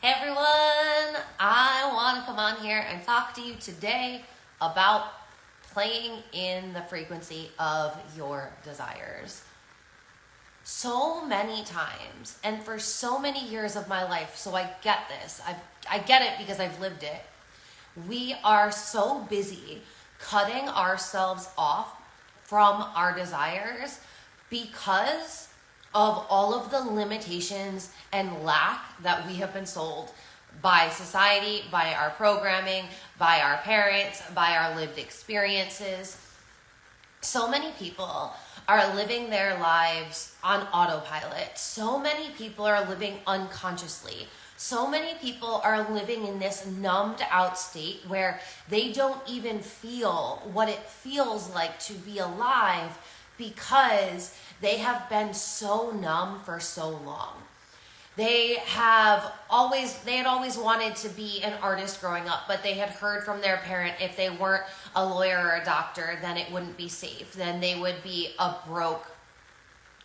Hey everyone, I want to come on here and talk to you today about playing in the frequency of your desires. So many times, and for so many years of my life, so I get this. I get it because I've lived it. We are so busy cutting ourselves off from our desires because of all of the limitations and lack that we have been sold by society, by our programming, by our parents, by our lived experiences. So many people are living their lives on autopilot. So many people are living unconsciously. So many people are living in this numbed out state where they don't even feel what it feels like to be alive because they have been so numb for so long. They had always wanted to be an artist growing up, but they had heard from their parent if they weren't a lawyer or a doctor, then it wouldn't be safe. Then they would be a broke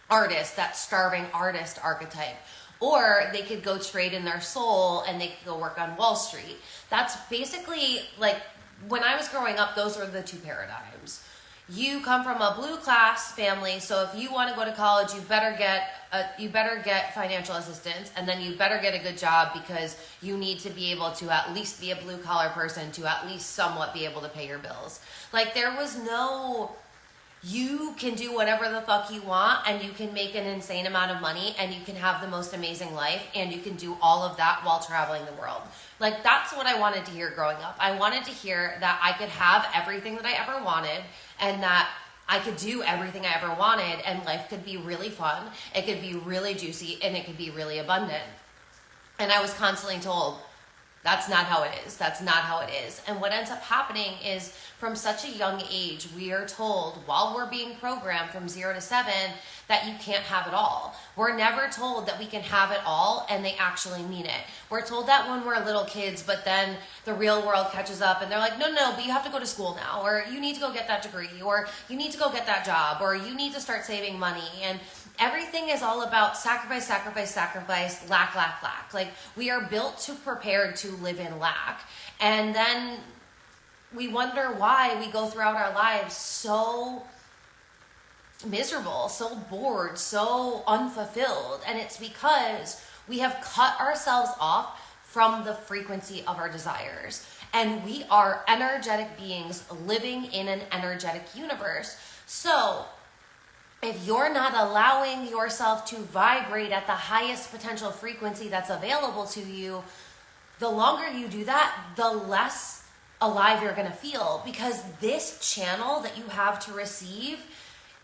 artist, that starving artist archetype. Or they could go trade in their soul and they could go work on Wall Street. That's basically like when I was growing up, those were the two paradigms. You come from a blue class family, so if you want to go to college, you better get financial assistance, and then you better get a good job because you need to be able to at least be a blue collar person to at least somewhat be able to pay your bills. Like there was no, you can do whatever the fuck you want and you can make an insane amount of money and you can have the most amazing life and you can do all of that while traveling the world. Like that's what I wanted to hear growing up. I wanted to hear that I could have everything that I ever wanted and that I could do everything I ever wanted and life could be really fun, it could be really juicy, and it could be really abundant. And I was constantly told, that's not how it is. That's not how it is. And what ends up happening is from such a young age, we are told while we're being programmed from 0 to 7 that you can't have it all. We're never told that we can have it all and they actually mean it. We're told that when we're little kids, but then the real world catches up and they're like, no, but you have to go to school now, or you need to go get that degree, or you need to go get that job, or you need to start saving money. And everything is all about sacrifice, lack. Like we are built to prepare to live in lack. And then we wonder why we go throughout our lives so miserable, so bored, so unfulfilled. And it's because we have cut ourselves off from the frequency of our desires. And we are energetic beings living in an energetic universe. So if you're not allowing yourself to vibrate at the highest potential frequency that's available to you, the longer you do that, the less alive you're going to feel, because this channel that you have to receive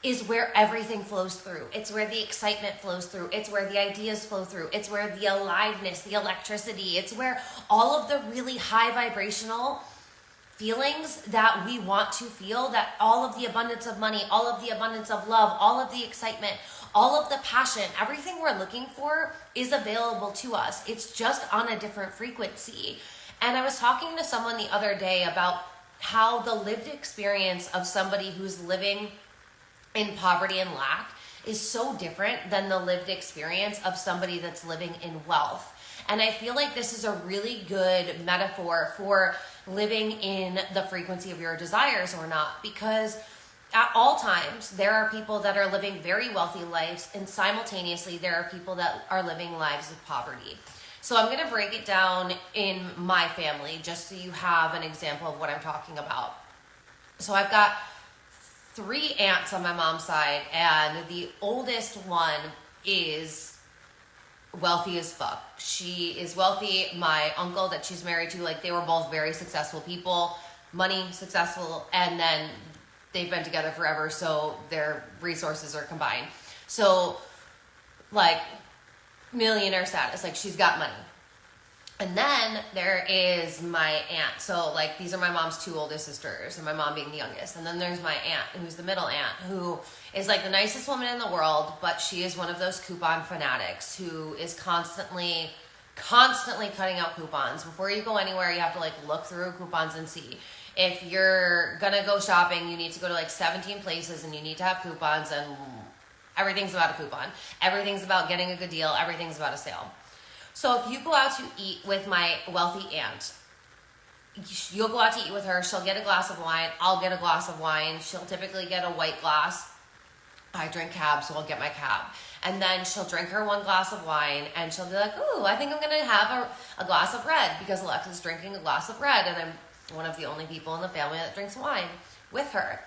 is where everything flows through. It's where the excitement flows through. It's where the ideas flow through. It's where the aliveness, the electricity, it's where all of the really high vibrational feelings that we want to feel, that all of the abundance of money, all of the abundance of love, all of the excitement, all of the passion, everything we're looking for is available to us. It's just on a different frequency. And I was talking to someone the other day about how the lived experience of somebody who's living in poverty and lack is so different than the lived experience of somebody that's living in wealth. And I feel like this is a really good metaphor for living in the frequency of your desires or not, because at all times there are people that are living very wealthy lives and simultaneously there are people that are living lives of poverty. So I'm going to break it down in my family just so you have an example of what I'm talking about. So I've got 3 aunts on my mom's side, and the oldest one is wealthy as fuck. She is wealthy. My uncle that she's married to, like, they were both very successful people, money, successful, and then they've been together forever, so their resources are combined. So, like, millionaire status, like, she's got money. And then there is my aunt. So, like, these are my mom's 2 oldest sisters, and my mom being the youngest. And then there's my aunt, who's the middle aunt, who is, like, the nicest woman in the world, but she is one of those coupon fanatics who is constantly cutting out coupons. Before you go anywhere, you have to, like, look through coupons and see. If you're gonna go shopping, you need to go to, like, 17 places, and you need to have coupons, and everything's about a coupon. Everything's about getting a good deal. Everything's about a sale. So if you go out to eat with my wealthy aunt, you'll go out to eat with her. She'll get a glass of wine. I'll get a glass of wine. She'll typically get a white glass. I drink cab, so I'll get my cab. And then she'll drink her one glass of wine, and she'll be like, ooh, I think I'm going to have a glass of red, because Alexa's drinking a glass of red, and I'm one of the only people in the family that drinks wine with her.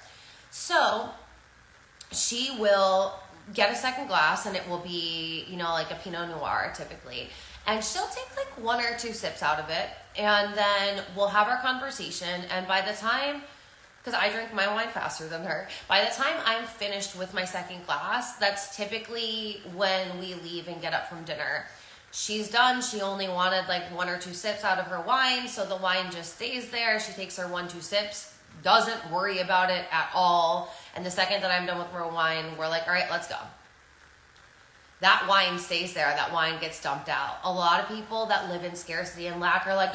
So she will get a second glass, and it will be, like a Pinot Noir typically. And she'll take like 1 or 2 sips out of it, and then we'll have our conversation. And by the time, because I drink my wine faster than her, by the time I'm finished with my second glass, that's typically when we leave and get up from dinner. She's done. She only wanted like 1 or 2 sips out of her wine, so the wine just stays there. She takes her 1-2 sips, doesn't worry about it at all. And the second that I'm done with her wine, we're like, all right, let's go. That wine stays there. That wine gets dumped out. A lot of people that live in scarcity and lack are like,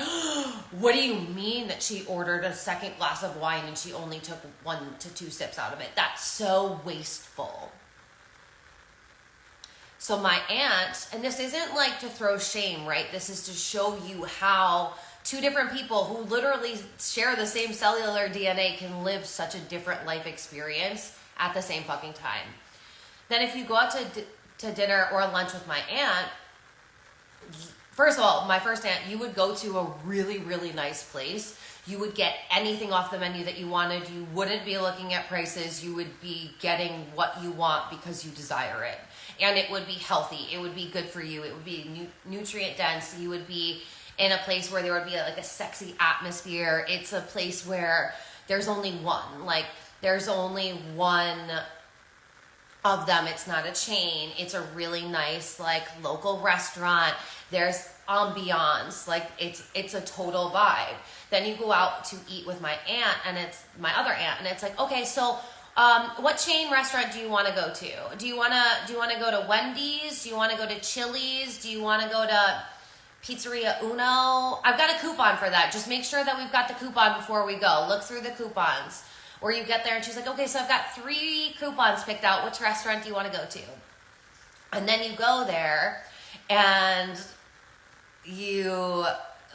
what do you mean that she ordered a second glass of wine and she only took 1 to 2 sips out of it? That's so wasteful. So my aunt, and this isn't like to throw shame, right? This is to show you how 2 different people who literally share the same cellular DNA can live such a different life experience at the same fucking time. Then if you go out to dinner or lunch with my aunt, first of all, my first aunt, you would go to a really, really nice place. You would get anything off the menu that you wanted. You wouldn't be looking at prices. You would be getting what you want because you desire it. And it would be healthy. It would be good for you. It would be nutrient dense. You would be in a place where there would be like a sexy atmosphere. It's a place where there's only one. Like, there's only one of them. It's not a chain. It's a really nice, like, local restaurant. There's ambiance. Like, it's a total vibe. Then you go out to eat with my aunt, and it's my other aunt, and it's like, okay, so what chain restaurant do you want to go to? Do you want to go to Wendy's? Do you want to go to Chili's? Do you want to go to Pizzeria Uno? I've got a coupon for that. Just make sure that we've got the coupon before we go. Look through the coupons. Or you get there and she's like, okay, so I've got 3 coupons picked out. Which restaurant do you want to go to? And then you go there, and you,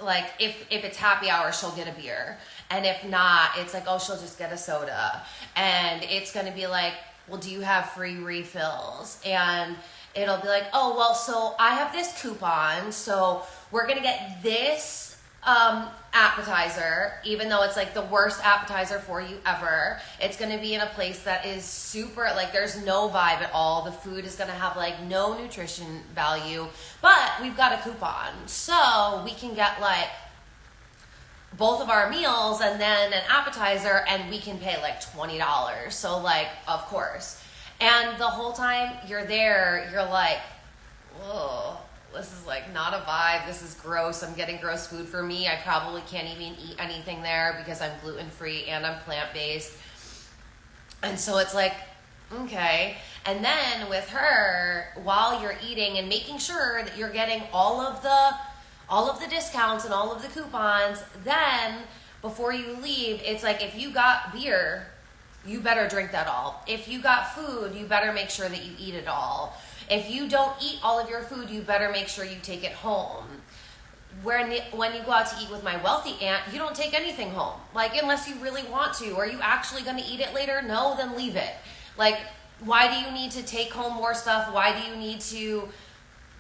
like, if it's happy hour, she'll get a beer. And if not, it's like, oh, she'll just get a soda. And it's going to be like, well, do you have free refills? And it'll be like, oh, well, so I have this coupon, so we're going to get this appetizer, even though it's like the worst appetizer for you ever. It's going to be in a place that is super, like, there's no vibe at all. The food is going to have like no nutrition value, but we've got a coupon, so we can get like both of our meals and then an appetizer, and we can pay like $20. So, like, of course. And the whole time you're there, you're like, whoa, this is like not a vibe. This is gross. I'm getting gross food for me. I probably can't even eat anything there because I'm gluten-free and I'm plant-based. And so it's like, okay. And then with her, while you're eating and making sure that you're getting all of the discounts and all of the coupons, then before you leave, it's like, if you got beer, you better drink that all. If you got food, you better make sure that you eat it all. If you don't eat all of your food, you better make sure you take it home. When you go out to eat with my wealthy aunt, you don't take anything home. Like, unless you really want to. Are you actually going to eat it later? No, then leave it. Like, why do you need to take home more stuff? Why do you need to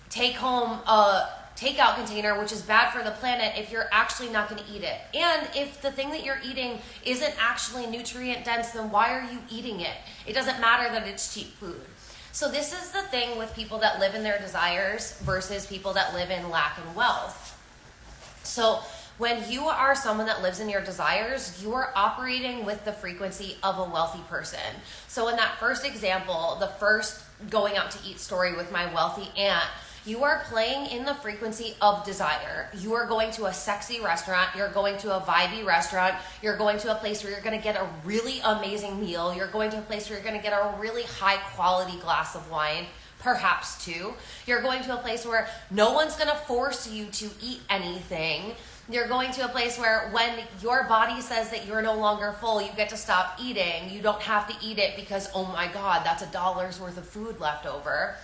take home a takeout container, which is bad for the planet, if you're actually not going to eat it? And if the thing that you're eating isn't actually nutrient dense, then why are you eating it? It doesn't matter that it's cheap food. So this is the thing with people that live in their desires versus people that live in lack and wealth. So when you are someone that lives in your desires, you are operating with the frequency of a wealthy person. So in that first example, the first going out to eat story with my wealthy aunt, you are playing in the frequency of desire. You are going to a sexy restaurant. You're going to a vibey restaurant. You're going to a place where you're going to get a really amazing meal. You're going to a place where you're going to get a really high quality glass of wine, perhaps 2. You're going to a place where no one's going to force you to eat anything. You're going to a place where when your body says that you're no longer full, you get to stop eating. You don't have to eat it because, oh my God, that's $1's worth of food left over.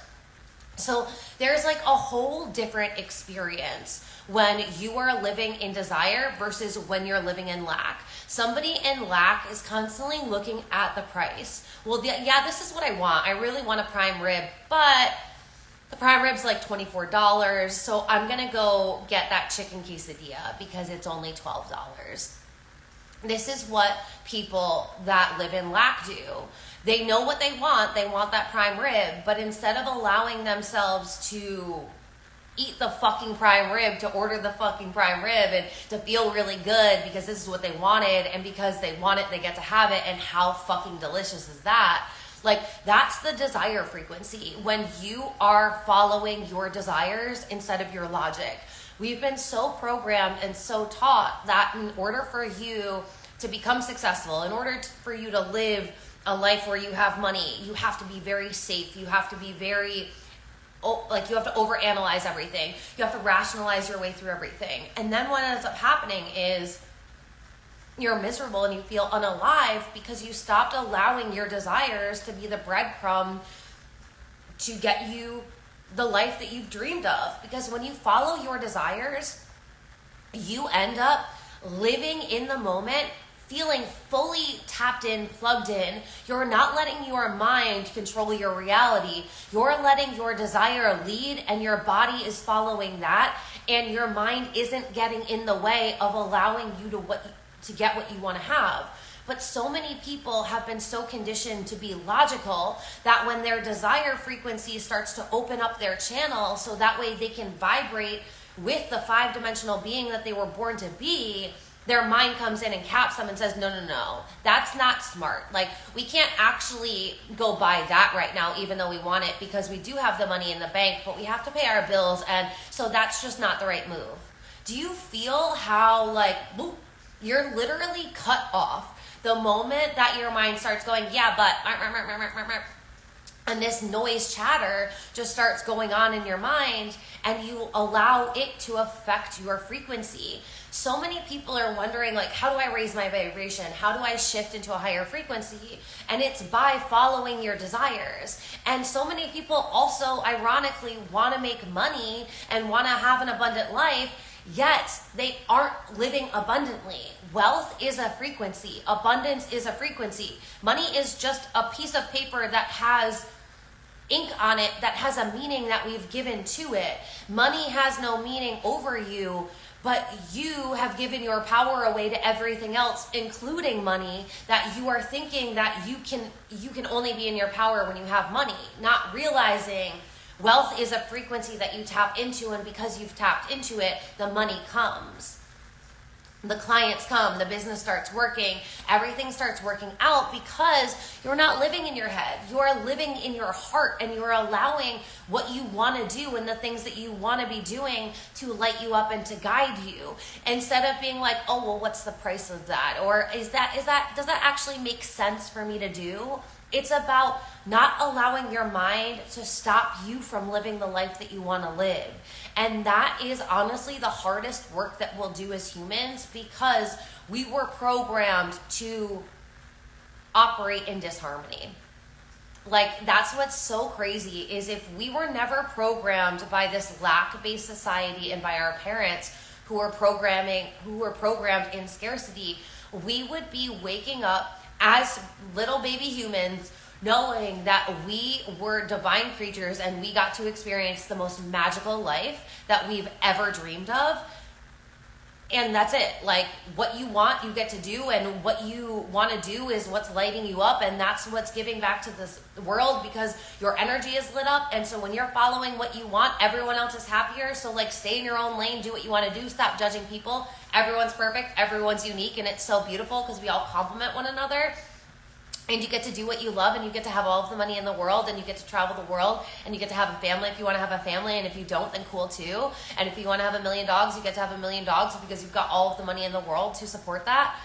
So there's like a whole different experience when you are living in desire versus when you're living in lack. Somebody in lack is constantly looking at the price. Well, yeah, this is what I want. I really want a prime rib, but the prime rib's like $24, so I'm gonna go get that chicken quesadilla because it's only $12. This is what people that live in lack do. They know what they want that prime rib, but instead of allowing themselves to eat the fucking prime rib, to order the fucking prime rib, and to feel really good because this is what they wanted, and because they want it, they get to have it, and how fucking delicious is that? Like, that's the desire frequency, when you are following your desires instead of your logic. We've been so programmed and so taught that in order for you to become successful, in order for you to live a life where you have money, you have to be very safe, you have to be very, you have to overanalyze everything, you have to rationalize your way through everything. And then what ends up happening is you're miserable and you feel unalive because you stopped allowing your desires to be the breadcrumb to get you the life that you've dreamed of. Because when you follow your desires, you end up living in the moment, feeling fully tapped in, plugged in. You're not letting your mind control your reality. You're letting your desire lead, and your body is following that, and your mind isn't getting in the way of allowing you to get what you want to have. But so many people have been so conditioned to be logical that when their desire frequency starts to open up their channel so that way they can vibrate with the 5-dimensional being that they were born to be, their mind comes in and caps them and says, no, that's not smart. Like, we can't actually go buy that right now, even though we want it, because we do have the money in the bank, but we have to pay our bills, and so that's just not the right move. Do you feel how, like, boop, you're literally cut off the moment that your mind starts going, yeah, but, and this noise chatter just starts going on in your mind, and you allow it to affect your frequency. So many people are wondering, like, how do I raise my vibration? How do I shift into a higher frequency? And it's by following your desires. And so many people also, ironically, want to make money and want to have an abundant life, yet they aren't living abundantly. Wealth is a frequency. Abundance is a frequency. Money is just a piece of paper that has ink on it, that has a meaning that we've given to it. Money has no meaning over you, but you have given your power away to everything else, including money, that you are thinking that you can only be in your power when you have money, not realizing wealth is a frequency that you tap into, and because you've tapped into it, the money comes. The clients come, the business starts working, everything starts working out because you're not living in your head. You are living in your heart, and you're allowing what you want to do and the things that you want to be doing to light you up and to guide you. Instead of being like, oh, well, what's the price of that? Or does that actually make sense for me to do? It's about not allowing your mind to stop you from living the life that you want to live. And that is honestly the hardest work that we'll do as humans, because we were programmed to operate in disharmony. Like, that's what's so crazy, is if we were never programmed by this lack-based society and by our parents who were programmed in scarcity, we would be waking up as little baby humans, knowing that we were divine creatures and we got to experience the most magical life that we've ever dreamed of. And that's it. Like, what you want, you get to do, and what you want to do is what's lighting you up, and that's what's giving back to this world, because your energy is lit up. And so when you're following what you want, everyone else is happier. So, like, stay in your own lane, do what you want to do, stop judging people. Everyone's perfect, everyone's unique, and it's so beautiful because we all complement one another. And you get to do what you love, and you get to have all of the money in the world, and you get to travel the world, and you get to have a family if you want to have a family, and if you don't, then cool too. And if you want to have 1 million dogs, you get to have 1 million dogs because you've got all of the money in the world to support that.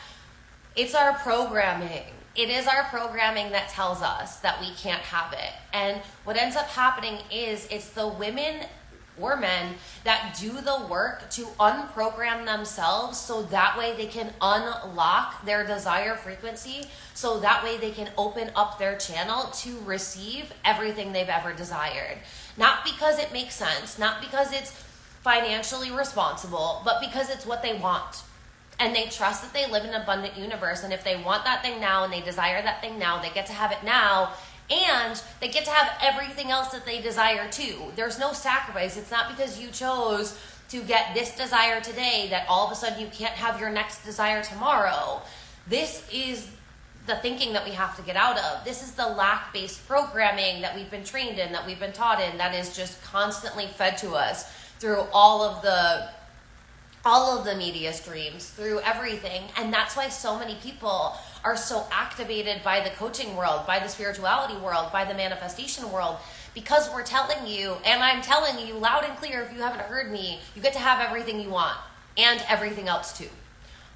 It's our programming. It is our programming that tells us that we can't have it. And what ends up happening is it's the women or men that do the work to unprogram themselves, so that way they can unlock their desire frequency, so that way they can open up their channel to receive everything they've ever desired. Not because it makes sense, not because it's financially responsible, but because it's what they want. And they trust that they live in an abundant universe. And if they want that thing now and they desire that thing now, they get to have it now. And they get to have everything else that they desire too. There's no sacrifice. It's not because you chose to get this desire today that all of a sudden you can't have your next desire tomorrow. This is the thinking that we have to get out of. This is the lack-based programming that we've been trained in, that we've been taught in, that is just constantly fed to us through all of the media streams, through everything. And that's why so many people are so activated by the coaching world, by the spirituality world, by the manifestation world, because we're telling you, and I'm telling you loud and clear, if you haven't heard me, you get to have everything you want and everything else too.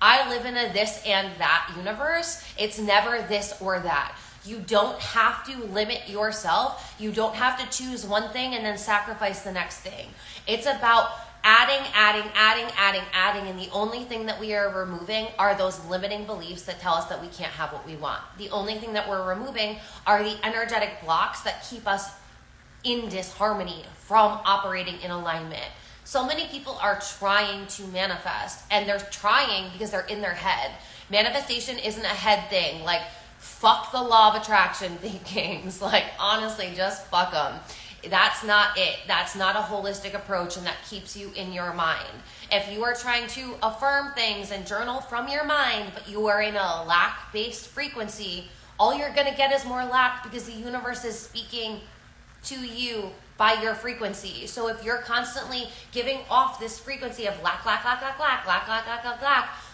I live in a this and that universe. It's never this or that. You don't have to limit yourself. You don't have to choose one thing and then sacrifice the next thing. It's about adding, and the only thing that we are removing are those limiting beliefs that tell us that we can't have what we want. The only thing that we're removing are the energetic blocks that keep us in disharmony from operating in alignment. So many people are trying to manifest, and they're trying because they're in their head. Manifestation isn't a head thing. Like, fuck the law of attraction thinkings. Like, honestly, just fuck them. That's not it. That's not a holistic approach, and that keeps you in your mind. If you are trying to affirm things and journal from your mind, but you are in a lack-based frequency, all you're going to get is more lack, because the universe is speaking to you by your frequency. So if you're constantly giving off this frequency of lack,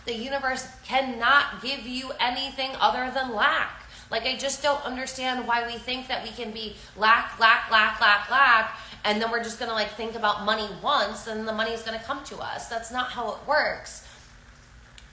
the universe cannot give you anything other than lack. Like, I just don't understand why we think that we can be lack, and then we're just going to like think about money once and the money is going to come to us. That's not how it works.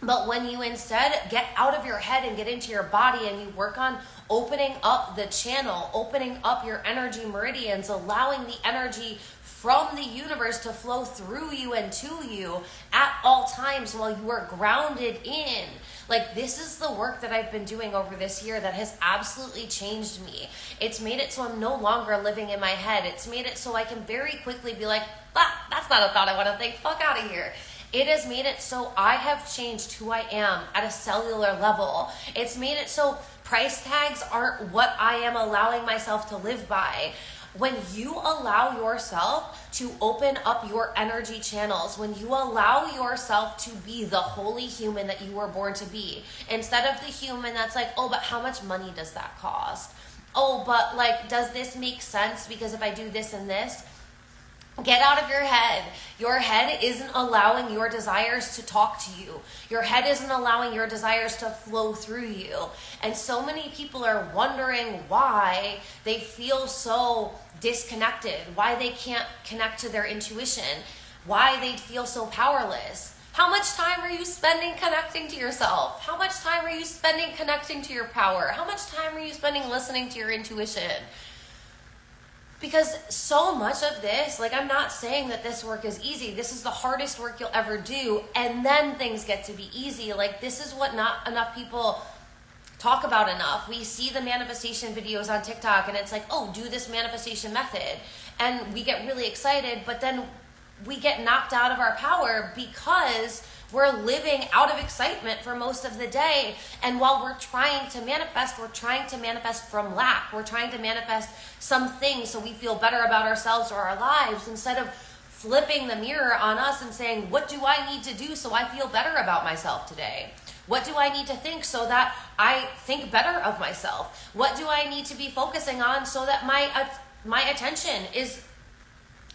But when you instead get out of your head and get into your body and you work on opening up the channel, opening up your energy meridians, allowing the energy from the universe to flow through you and to you at all times while you are grounded in. Like, this is the work that I've been doing over this year that has absolutely changed me. It's made it so I'm no longer living in my head. It's made it so I can very quickly be like, that's not a thought I want to think, fuck out of here. It has made it so I have changed who I am at a cellular level. It's made it so price tags aren't what I am allowing myself to live by. When you allow yourself to open up your energy channels, when you allow yourself to be the holy human that you were born to be, instead of the human that's like, oh, but how much money does that cost? Oh, but like, does this make sense? Because if I do this and this, get out of your head. Your head isn't allowing your desires to talk to you. Your head isn't allowing your desires to flow through you. And so many people are wondering why they feel so disconnected, why they can't connect to their intuition, why they feel so powerless. How much time are you spending connecting to yourself? How much time are you spending connecting to your power? How much time are you spending listening to your intuition? Because so much of this, like, I'm not saying that this work is easy. This is the hardest work you'll ever do, and then things get to be easy. Like, this is what not enough people talk about enough. We see the manifestation videos on TikTok, and it's like, oh, do this manifestation method. And we get really excited, but then we get knocked out of our power because we're living out of excitement for most of the day. And while we're trying to manifest from lack. We're trying to manifest some things so we feel better about ourselves or our lives, instead of flipping the mirror on us and saying, what do I need to do so I feel better about myself today? What do I need to think so that I think better of myself? What do I need to be focusing on so that my attention is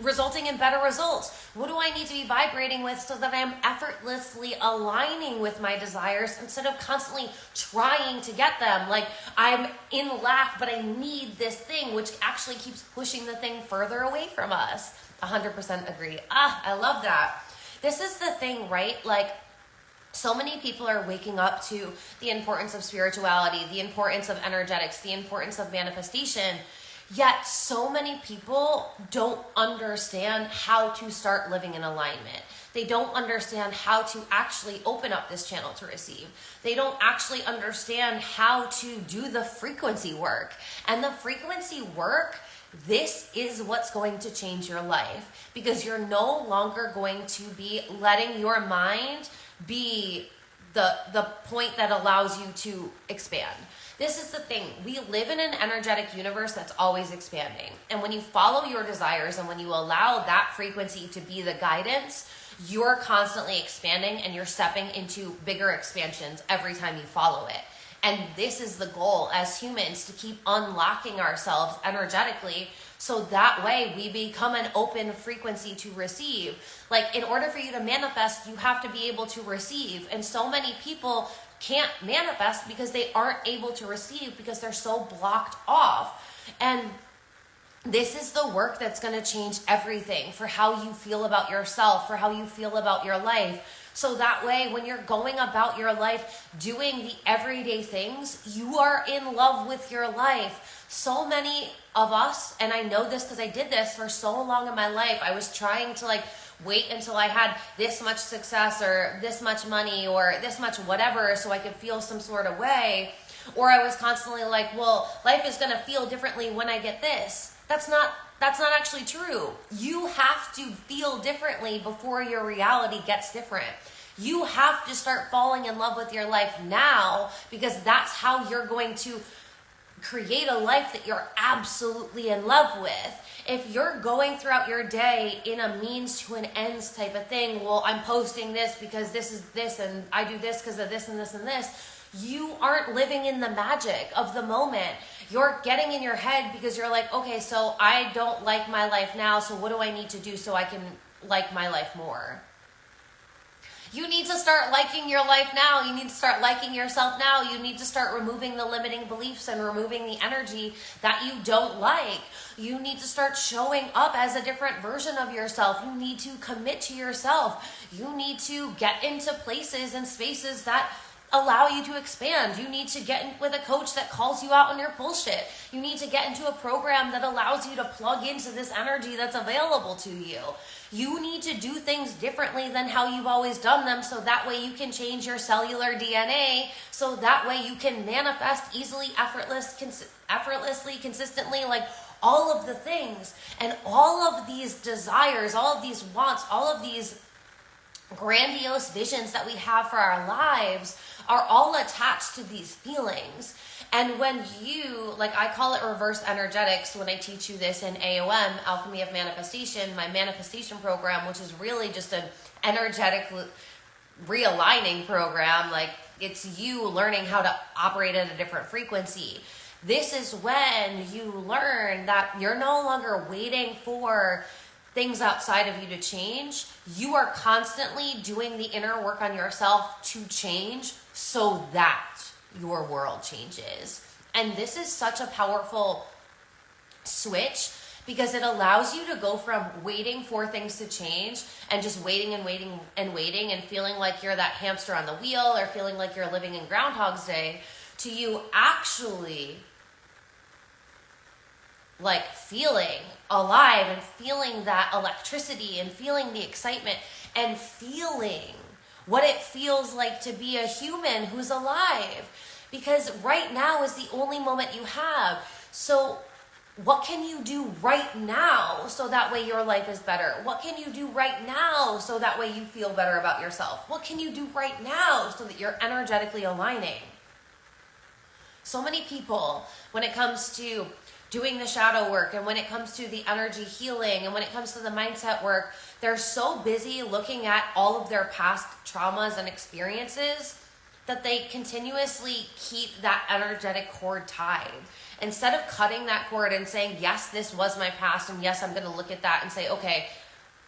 resulting in better results? What do I need to be vibrating with so that I'm effortlessly aligning with my desires instead of constantly trying to get them? Like, I'm in lack, but I need this thing, which actually keeps pushing the thing further away from us. 100% agree. I love that. This is the thing, right? Like, so many people are waking up to the importance of spirituality, the importance of energetics, the importance of manifestation. Yet so many people don't understand how to start living in alignment. They don't understand how to actually open up this channel to receive. They don't actually understand how to do the frequency work. And the frequency work this is what's going to change your life, because you're no longer going to be letting your mind be the point that allows you to expand. This is the thing. We live in an energetic universe that's always expanding. And when you follow your desires and when you allow that frequency to be the guidance, you're constantly expanding and you're stepping into bigger expansions every time you follow it. And this is the goal as humans, to keep unlocking ourselves energetically, so that way we become an open frequency to receive. Like, in order for you to manifest, you have to be able to receive. And so many people can't manifest because they aren't able to receive, because they're so blocked off. And this is the work that's going to change everything for how you feel about yourself, for how you feel about your life. So that way, when you're going about your life doing the everyday things, you are in love with your life. So many of us, and I know this because I did this for so long in my life, I was trying to wait until I had this much success or this much money or this much whatever so I could feel some sort of way. Or I was constantly like, well, life is going to feel differently when I get this. That's not actually true. You have to feel differently before your reality gets different. You have to start falling in love with your life now, because that's how you're going to create a life that you're absolutely in love with. If you're going throughout your day in a means to an ends type of thing, well, I'm posting this because this is this, and I do this because of this and this and this, you aren't living in the magic of the moment. You're getting in your head because you're like, okay, so I don't like my life now, so what do I need to do so I can like my life more? You need to start liking your life now. You need to start liking yourself now. You need to start removing the limiting beliefs and removing the energy that you don't like. You need to start showing up as a different version of yourself. You need to commit to yourself. You need to get into places and spaces that allow you to expand. You need to get in with a coach that calls you out on your bullshit. You need to get into a program that allows you to plug into this energy that's available to you. You need to do things differently than how you've always done them, so that way you can change your cellular DNA, so that way you can manifest easily, effortlessly, consistently, like all of the things. And all of these desires, all of these wants, all of these grandiose visions that we have for our lives are all attached to these feelings. And when you, I call it reverse energetics when I teach you this in AOM, Alchemy of Manifestation, my manifestation program, which is really just an energetic realigning program. It's you learning how to operate at a different frequency. This is when you learn that you're no longer waiting for things outside of you to change. You are constantly doing the inner work on yourself to change so that your world changes. And this is such a powerful switch, because it allows you to go from waiting for things to change and just waiting and waiting and waiting and feeling like you're that hamster on the wheel, or feeling like you're living in Groundhog's Day, to you actually feeling alive and feeling that electricity and feeling the excitement and feeling what it feels like to be a human who's alive. Because right now is the only moment you have. So what can you do right now so that way your life is better? What can you do right now so that way you feel better about yourself? What can you do right now so that you're energetically aligning? So many people, when it comes to doing the shadow work, and when it comes to the energy healing, and when it comes to the mindset work, they're so busy looking at all of their past traumas and experiences that they continuously keep that energetic cord tied. Instead of cutting that cord and saying, yes, this was my past, and yes, I'm going to look at that and say, okay,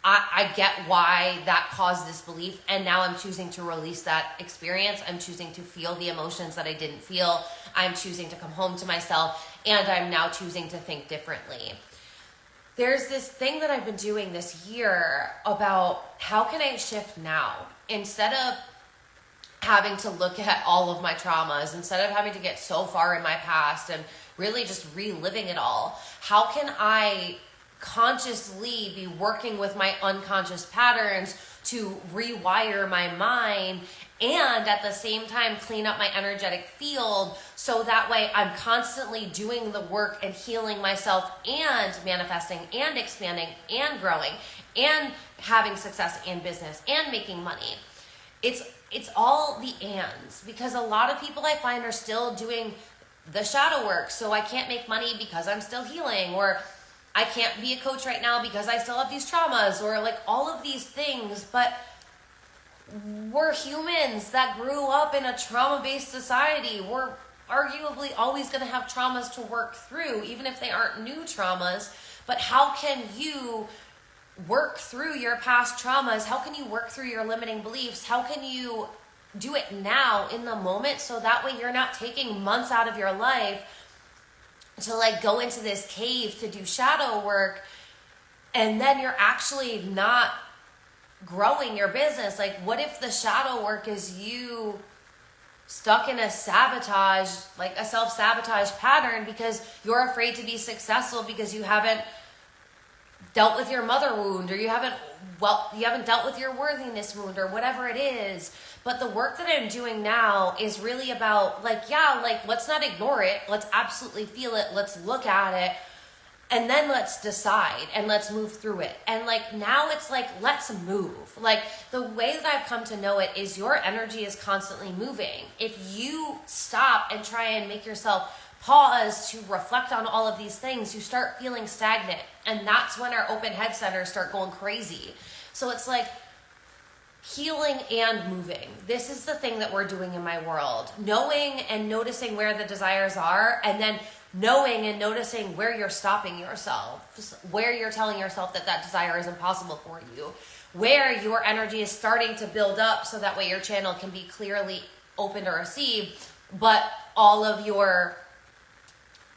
I get why that caused this belief, and now I'm choosing to release that experience. I'm choosing to feel the emotions that I didn't feel. I'm choosing to come home to myself, and I'm now choosing to think differently. There's this thing that I've been doing this year about how can I shift now? Instead of having to look at all of my traumas, instead of having to get so far in my past and really just reliving it all, how can I consciously be working with my unconscious patterns to rewire my mind and at the same time clean up my energetic field, so that way I'm constantly doing the work and healing myself and manifesting and expanding and growing and having success in business and making money. It's all the ands, because a lot of people I find are still doing the shadow work. So I can't make money because I'm still healing, or I can't be a coach right now because I still have these traumas, or like all of these things. But we're humans that grew up in a trauma-based society. We're arguably always going to have traumas to work through, even if they aren't new traumas. But how can you work through your past traumas? How can you work through your limiting beliefs? How can you do it now in the moment, so that way you're not taking months out of your life to like go into this cave to do shadow work, and then you're actually not growing your business? Like, what if the shadow work is you stuck in a sabotage, like a self-sabotage pattern, because you're afraid to be successful because you haven't dealt with your mother wound, or you haven't dealt with your worthiness wound, or whatever it is. But the work that I'm doing now is really about let's not ignore it. Let's absolutely feel it. Let's look at it. And then let's decide and let's move through it. And like now it's like, let's move. Like the way that I've come to know it is your energy is constantly moving. If you stop and try and make yourself pause to reflect on all of these things, you start feeling stagnant. And that's when our open head centers start going crazy. So it's like healing and moving. This is the thing that we're doing in my world. Knowing and noticing where the desires are, and then knowing and noticing where you're stopping yourself, where you're telling yourself that desire is impossible for you, where your energy is starting to build up so that way your channel can be clearly open to receive, but all of your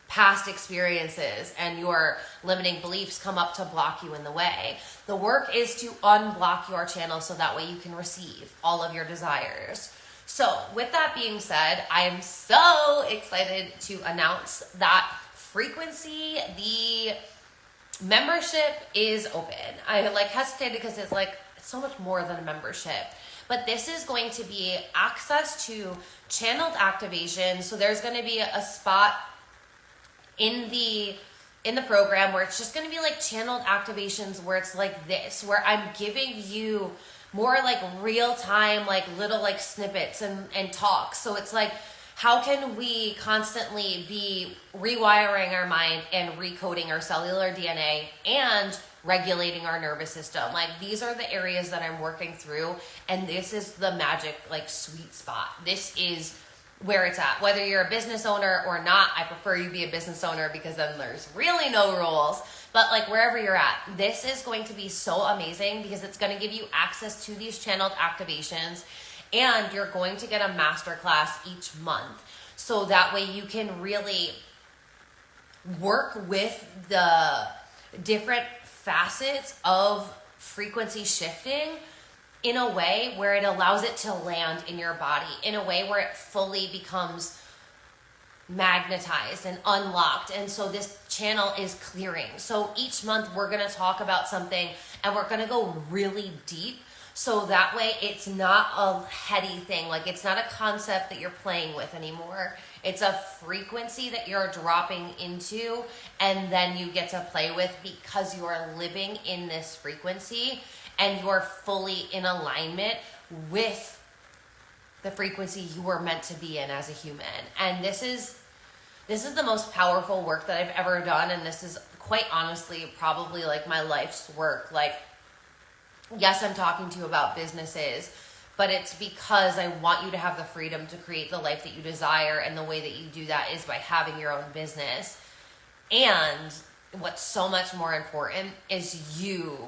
past experiences and your limiting beliefs come up to block you in the way. The work is to unblock your channel so that way you can receive all of your desires. So with that being said, I am so excited to announce that Frequency, the membership is open. I hesitated because it's so much more than a membership. But this is going to be access to channeled activation. So there's going to be a spot in the program where it's just going to be like channeled activations, where it's like this, where I'm giving you more like real time, like little like snippets and talks. So it's like, how can we constantly be rewiring our mind and recoding our cellular DNA and regulating our nervous system? Like, these are the areas that I'm working through, and this is the magic, like, sweet spot. This is where it's at. Whether you're a business owner or not, I prefer you be a business owner because then there's really no rules. But like wherever you're at, this is going to be so amazing because it's going to give you access to these channeled activations, and you're going to get a masterclass each month. So that way you can really work with the different facets of frequency shifting in a way where it allows it to land in your body, in a way where it fully becomes magnetized and unlocked. And so this channel is clearing. So each month we're going to talk about something, and we're going to go really deep. So that way it's not a heady thing. Like, it's not a concept that you're playing with anymore. It's a frequency that you're dropping into, and then you get to play with because you're living in this frequency and you're fully in alignment with the frequency you were meant to be in as a human. And this is the most powerful work that I've ever done. And this is quite honestly probably like my life's work. Like, yes, I'm talking to you about businesses, but it's because I want you to have the freedom to create the life that you desire. And the way that you do that is by having your own business. And what's so much more important is you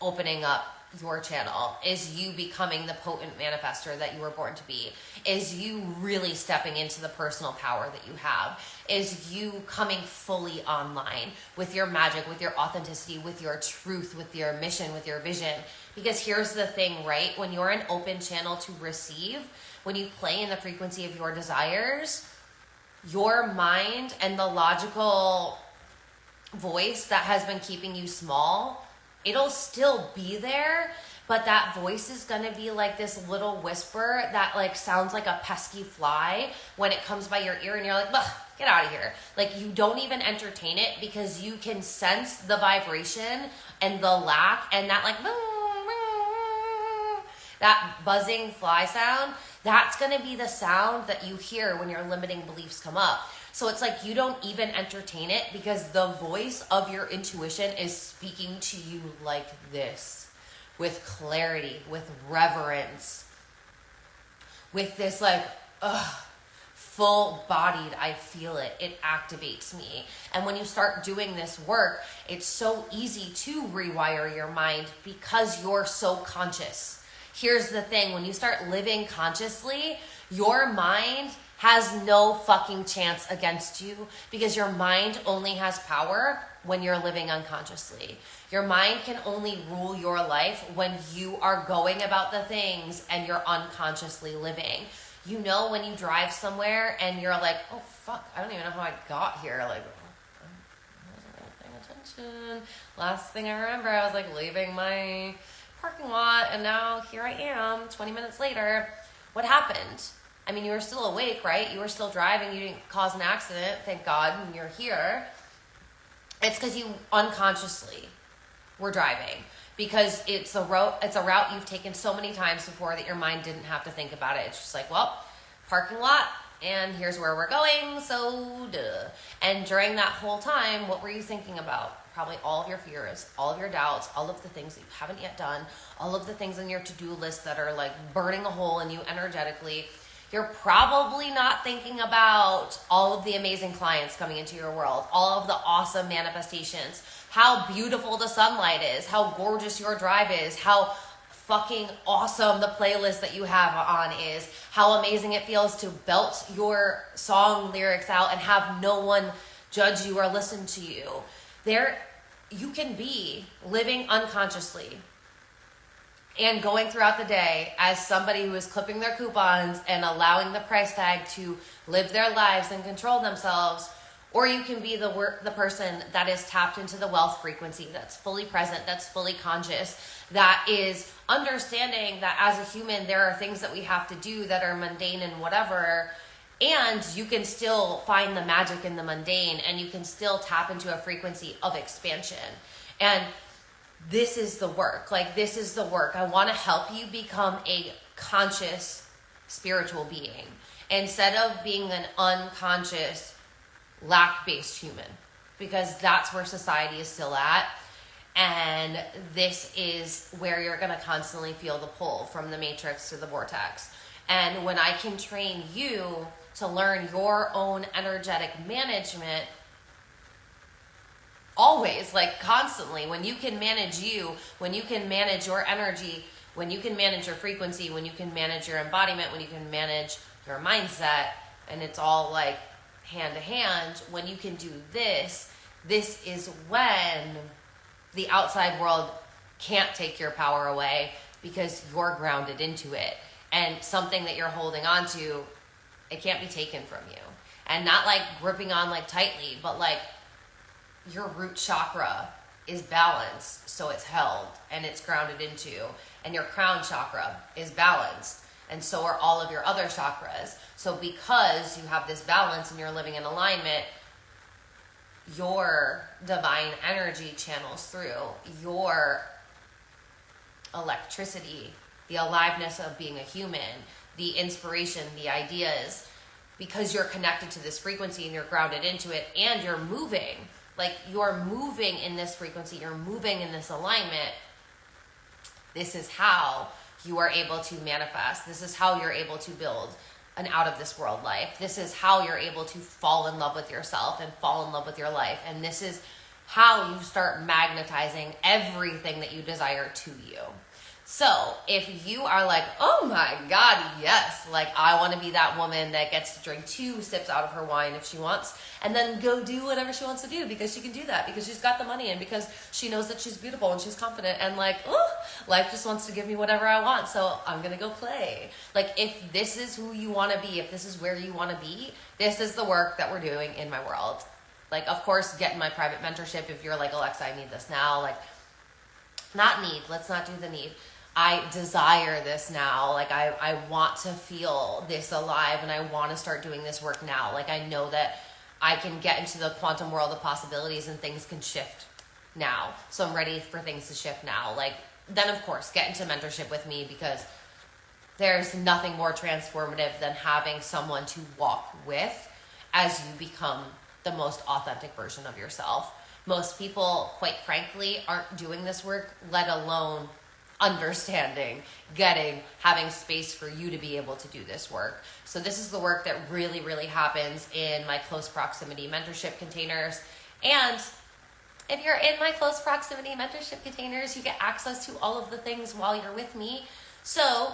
opening up your channel, is you becoming the potent manifester that you were born to be, is you really stepping into the personal power that you have, is you coming fully online with your magic, with your authenticity, with your truth, with your mission, with your vision. Because here's the thing, right? When you're an open channel to receive, when you play in the frequency of your desires, your mind and the logical voice that has been keeping you small, it'll still be there, but that voice is going to be like this little whisper that like sounds like a pesky fly when it comes by your ear, and you're like, "Ugh, get out of here." Like, you don't even entertain it because you can sense the vibration and the lack, and that like that buzzing fly sound, that's going to be the sound that you hear when your limiting beliefs come up. So it's like you don't even entertain it because the voice of your intuition is speaking to you like this, with clarity, with reverence, with this like, full-bodied, I feel it. It activates me. And when you start doing this work, it's so easy to rewire your mind because you're so conscious. Here's the thing, when you start living consciously, your mind has no fucking chance against you because your mind only has power when you're living unconsciously. Your mind can only rule your life when you are going about the things and you're unconsciously living. You know, when you drive somewhere and you're like, oh fuck, I don't even know how I got here. Like, I wasn't really paying attention. Last thing I remember, I was like leaving my parking lot, and now here I am 20 minutes later. What happened? I mean, you were still awake, right? You were still driving. You didn't cause an accident, thank God, and you're here. It's because you unconsciously were driving, because it's a route you've taken so many times before that your mind didn't have to think about it. It's just like, well, parking lot, and here's where we're going, so duh. And during that whole time, what were you thinking about? Probably all of your fears, all of your doubts, all of the things that you haven't yet done, all of the things on your to-do list that are like burning a hole in you energetically. You're probably not thinking about all of the amazing clients coming into your world, all of the awesome manifestations, how beautiful the sunlight is, how gorgeous your drive is, how fucking awesome the playlist that you have on is, how amazing it feels to belt your song lyrics out and have no one judge you or listen to you. You can be living unconsciously and going throughout the day as somebody who is clipping their coupons and allowing the price tag to live their lives and control themselves. Or you can be the person that is tapped into the wealth frequency, that's fully present, that's fully conscious, that is understanding that as a human, there are things that we have to do that are mundane and whatever, and you can still find the magic in the mundane, and you can still tap into a frequency of expansion. And this is the work. Like, this is the work. I want to help you become a conscious spiritual being instead of being an unconscious lack-based human, because that's where society is still at. And this is where you're going to constantly feel the pull from the matrix to the vortex. And when I can train you to learn your own energetic management, always, like constantly, when you can manage you, when you can manage your energy, when you can manage your frequency, when you can manage your embodiment, when you can manage your mindset, and it's all like hand to hand, when you can do this, this is when the outside world can't take your power away because you're grounded into it. And something that you're holding on to, it can't be taken from you. And not like gripping on like tightly, but like your root chakra is balanced, so it's held and it's grounded into. And your crown chakra is balanced, and so are all of your other chakras. So because you have this balance and you're living in alignment, your divine energy channels through. Your electricity, the aliveness of being a human, the inspiration, the ideas, because you're connected to this frequency and you're grounded into it, and you're moving. Like, you're moving in this frequency, you're moving in this alignment. This is how you are able to manifest. This is how you're able to build an out of this world life. This is how you're able to fall in love with yourself and fall in love with your life. And this is how you start magnetizing everything that you desire to you. So if you are like, oh my God, yes, like I want to be that woman that gets to drink 2 sips out of her wine if she wants, and then go do whatever she wants to do because she can do that, because she's got the money and because she knows that she's beautiful and she's confident and like, oh, life just wants to give me whatever I want, so I'm going to go play. Like, if this is who you want to be, if this is where you want to be, this is the work that we're doing in my world. Like, of course, get in my private mentorship if you're like, Alexa, I need this now. Like, not need. Let's not do the need. I desire this now. Like I want to feel this alive, and I want to start doing this work now. Like I know that I can get into the quantum world of possibilities and things can shift now. So I'm ready for things to shift now. Like then of course get into mentorship with me, because there's nothing more transformative than having someone to walk with as you become the most authentic version of yourself. Most people, quite frankly, aren't doing this work, let alone understanding, getting, having space for you to be able to do this work. So this is the work that really, really happens in my close proximity mentorship containers. And if you're in my close proximity mentorship containers, you get access to all of the things while you're with me. So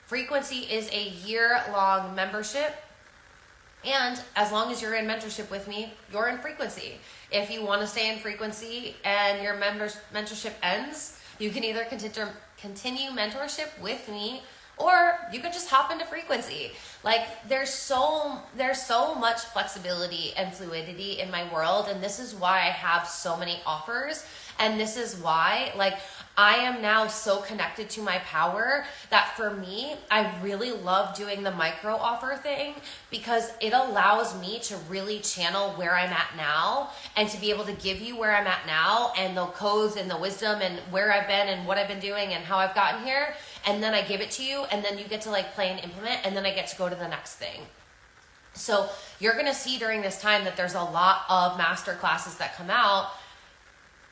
Frequency is a year-long membership. And as long as you're in mentorship with me, you're in Frequency. If you want to stay in Frequency and your mentorship ends, you can either continue mentorship with me, or you can just hop into Frequency. Like there's so much flexibility and fluidity in my world, and this is why I have so many offers. And this is why, like, I am now so connected to my power that for me, I really love doing the micro offer thing, because it allows me to really channel where I'm at now and to be able to give you where I'm at now and the codes and the wisdom and where I've been and what I've been doing and how I've gotten here. And then I give it to you, and then you get to like play and implement, and then I get to go to the next thing. So you're going to see during this time that there's a lot of masterclasses that come out,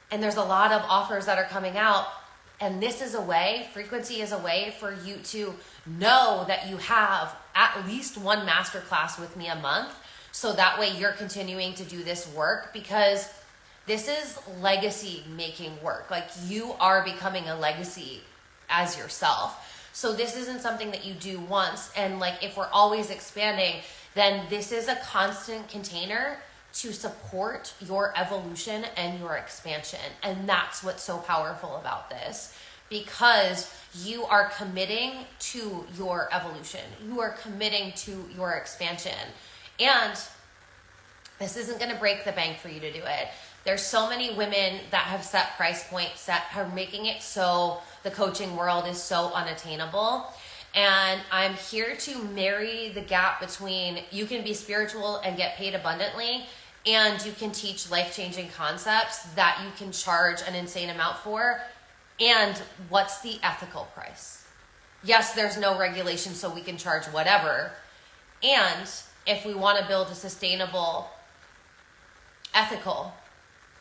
and there's a lot of offers that are coming out. And this is a way, Frequency is a way for you to know that you have at least one masterclass with me a month. So that way you're continuing to do this work, because this is legacy making work. Like you are becoming a legacy as yourself. So this isn't something that you do once. And like, if we're always expanding, then this is a constant container to support your evolution and your expansion. And that's what's so powerful about this, because you are committing to your evolution. You are committing to your expansion. And this isn't going to break the bank for you to do it. There's so many women that have set price points that are making it so the coaching world is so unattainable. And I'm here to marry the gap between you can be spiritual and get paid abundantly, and you can teach life-changing concepts that you can charge an insane amount for. And what's the ethical price? Yes, there's no regulation, so we can charge whatever. And if we want to build a sustainable, ethical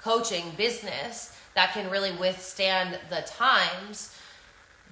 coaching business that can really withstand the times,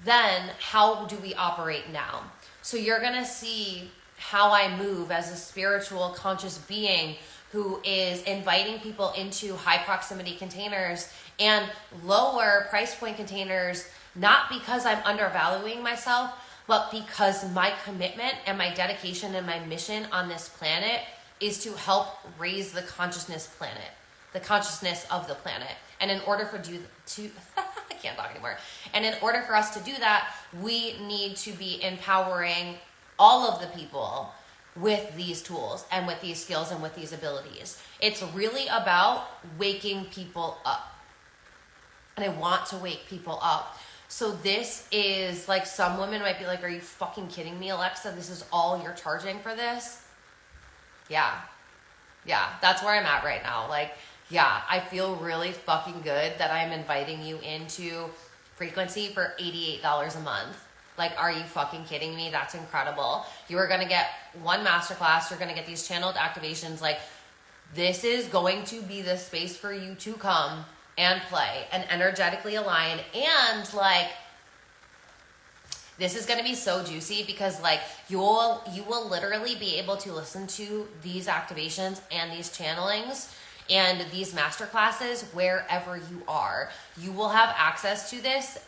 then how do we operate now? So you're going to see how I move as a spiritual conscious being who is inviting people into high proximity containers and lower price point containers, not because I'm undervaluing myself, but because my commitment and my dedication and my mission on this planet is to help raise the consciousness planet, the consciousness of the planet. And in order for I can't talk anymore. And in order for us to do that, we need to be empowering all of the people with these tools and with these skills and with these abilities. It's really about waking people up. And I want to wake people up. So this is like, some women might be like, are you fucking kidding me, Alexa? This is all you're charging for this? Yeah, that's where I'm at right now. Like, yeah, I feel really fucking good that I'm inviting you into Frequency for $88 a month. Like, are you fucking kidding me? That's incredible. You are going to get one masterclass. You're going to get these channeled activations. Like, this is going to be the space for you to come and play and energetically align. And like, this is going to be so juicy, because like you will literally be able to listen to these activations and these channelings and these masterclasses wherever you are. You will have access to this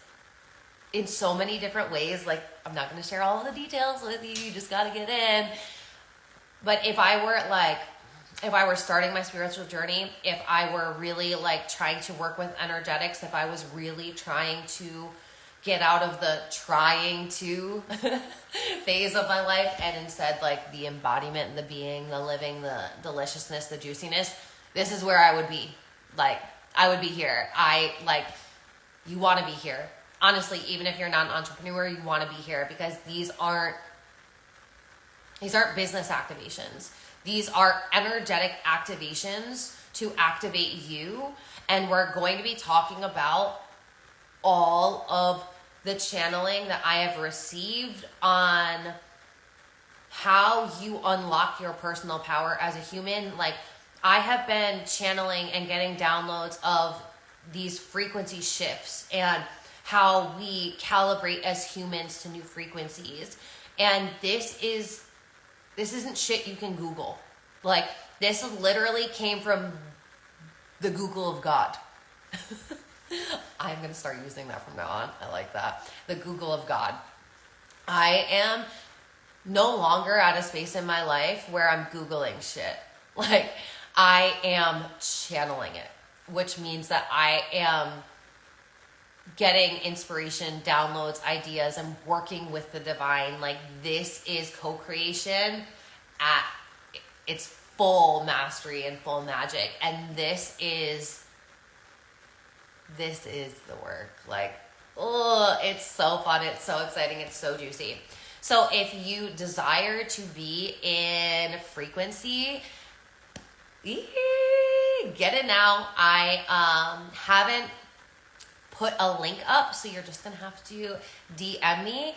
in so many different ways. Like, I'm not going to share all of the details with you. You just got to get in. But if I were starting my spiritual journey, if I were really like trying to work with energetics, if I was really trying to get out of the trying to phase of my life, and instead like the embodiment, the being, the living, the deliciousness, the juiciness, this is where I would be. Like, I would be here. You want to be here. honestly, even if you're not an entrepreneur, you want to be here, because these aren't business activations. These are energetic activations to activate you. And we're going to be talking about all of the channeling that I have received on how you unlock your personal power as a human. Like, I have been channeling and getting downloads of these frequency shifts and how we calibrate as humans to new frequencies. And this isn't shit you can Google. Like, this literally came from the Google of God. I'm going to start using that from now on. I like that. The Google of God. I am no longer at a space in my life where I'm Googling shit. Like, I am channeling it, which means that I am getting inspiration, downloads, ideas, and working with the divine. Like, this is co-creation at its full mastery and full magic. And this is the work. Like, oh, it's so fun. It's so exciting. It's so juicy. So if you desire to be in frequency, get it now. I haven't put a link up, so you're just gonna have to DM me.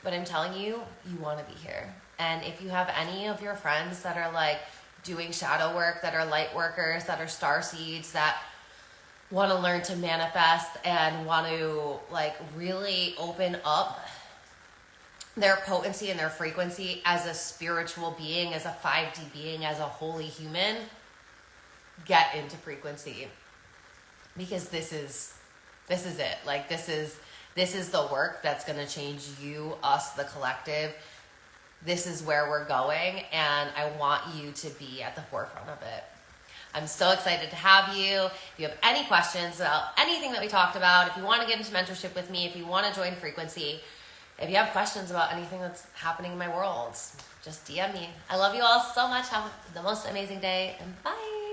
But I'm telling you, you want to be here. And if you have any of your friends that are like doing shadow work, that are light workers, that are star seeds, that want to learn to manifest and want to like really open up their potency and their frequency as a spiritual being, as a 5D being, as a holy human, get into frequency, because this is it. Like, this is the work that's going to change you, us, the collective. This is where we're going, and I want you to be at the forefront of it. I'm so excited to have you. If you have any questions about anything that we talked about, if you want to get into mentorship with me, if you want to join frequency, if you have questions about anything that's happening in my world, just DM me. I love you all so much. Have the most amazing day, and bye.